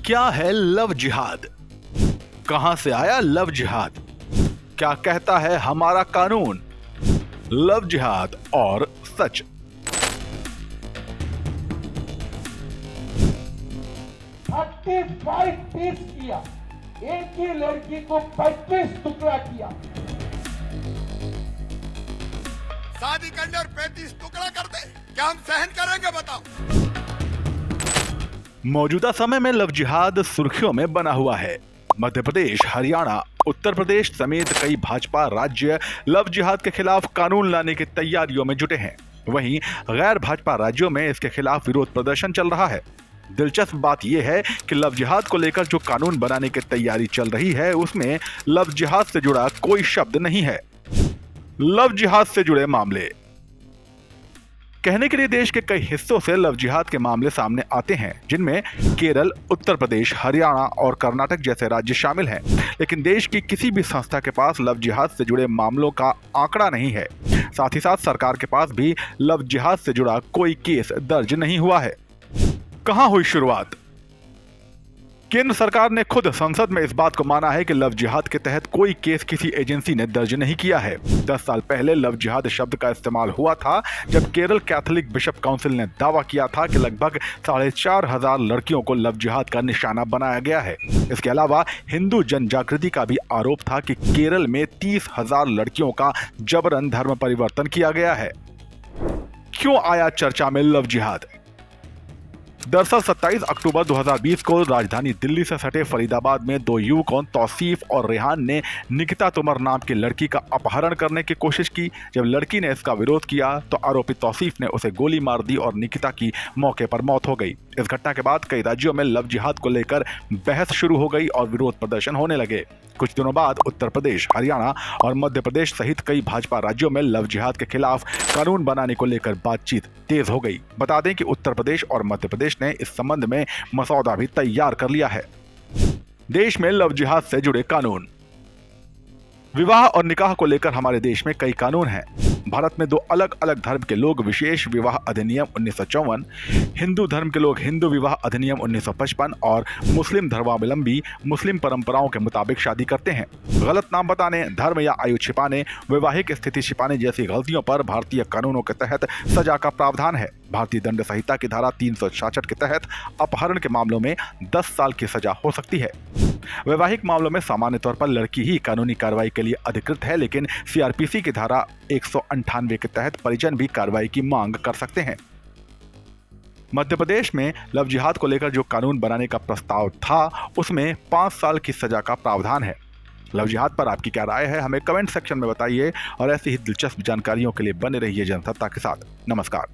क्या है लव जिहाद? कहां से आया लव जिहाद? क्या कहता है हमारा कानून? लव जिहाद और सच। 35 पीस किया, एक ही लड़की को 35 टुकड़ा किया। शादी करने और 35 टुकड़ा कर दे, क्या हम सहन करेंगे बताओ? मौजूदा समय में लव जिहाद सुर्खियों में बना हुआ है। मध्य प्रदेश, हरियाणा, उत्तर प्रदेश समेत कई भाजपा राज्य लव जिहाद के खिलाफ कानून लाने की तैयारियों में जुटे हैं। वहीं गैर भाजपा राज्यों में इसके खिलाफ विरोध प्रदर्शन चल रहा है। दिलचस्प बात यह है कि लव जिहाद को लेकर जो कानून बनाने की तैयारी चल रही है उसमें लव जिहाद से जुड़ा कोई शब्द नहीं है। लव जिहाद से जुड़े मामले कहने के लिए देश के कई हिस्सों से लव जिहाद के मामले सामने आते हैं, जिनमें केरल, उत्तर प्रदेश, हरियाणा और कर्नाटक जैसे राज्य शामिल हैं। लेकिन देश की किसी भी संस्था के पास लव जिहाद से जुड़े मामलों का आंकड़ा नहीं है। साथ ही साथ सरकार के पास भी लव जिहाद से जुड़ा कोई केस दर्ज नहीं हुआ है। कहां हुई शुरुआत? केंद्र सरकार ने खुद संसद में इस बात को माना है कि लव जिहाद के तहत कोई केस किसी एजेंसी ने दर्ज नहीं किया है। 10 साल पहले लव जिहाद शब्द का इस्तेमाल हुआ था, जब केरल कैथोलिक बिशप काउंसिल ने दावा किया था कि लगभग 4,500 लड़कियों को लव जिहाद का निशाना बनाया गया है। इसके अलावा हिंदू जन जागृति का भी आरोप था कि केरल में 30,000 लड़कियों का जबरन धर्म परिवर्तन किया गया है। क्यों आया चर्चा में लव जिहाद? दरअसल 27 अक्टूबर 2020 को राजधानी दिल्ली से सटे फरीदाबाद में दो युवकों तौसीफ और रेहान ने निकिता तोमर नाम की लड़की का अपहरण करने की कोशिश की। जब लड़की ने इसका विरोध किया तो आरोपी तौसीफ ने उसे गोली मार दी और निकिता की मौके पर मौत हो गई। इस घटना के बाद कई राज्यों में लव जिहाद को लेकर बहस शुरू हो गई और विरोध प्रदर्शन होने लगे। कुछ दिनों बाद उत्तर प्रदेश, हरियाणा और मध्य प्रदेश सहित कई भाजपा राज्यों में लव जिहाद के खिलाफ कानून बनाने को लेकर बातचीत तेज हो गई। बता दें कि उत्तर प्रदेश और मध्य प्रदेश ने इस संबंध में मसौदा भी तैयार कर लिया है। देश में लव जिहाद से जुड़े कानून। विवाह और निकाह को लेकर हमारे देश में कई कानून हैं। भारत में दो अलग अलग धर्म के लोग विशेष विवाह अधिनियम 1954, हिंदू धर्म के लोग हिंदू विवाह अधिनियम 1955 और मुस्लिम धर्मावलंबी मुस्लिम परंपराओं के मुताबिक शादी करते हैं। गलत नाम बताने, धर्म या आयु छिपाने, वैवाहिक स्थिति छिपाने जैसी गलतियों पर भारतीय कानूनों के तहत सजा का प्रावधान है। भारतीय दंड संहिता की धारा 366 के तहत अपहरण के मामलों में 10 साल की सजा हो सकती है। वैवाहिक मामलों में सामान्य तौर पर लड़की ही कानूनी कार्रवाई के लिए अधिकृत है, लेकिन सीआरपीसी की धारा 198 के तहत परिजन भी कार्रवाई की मांग कर सकते हैं। मध्य प्रदेश में लव जिहाद को लेकर जो कानून बनाने का प्रस्ताव था उसमें 5 साल की सजा का प्रावधान है। लव जिहाद पर आपकी क्या राय है, हमें कमेंट सेक्शन में बताइए और ऐसी ही दिलचस्प जानकारियों के लिए बने रहिए जनसत्ता के साथ। नमस्कार।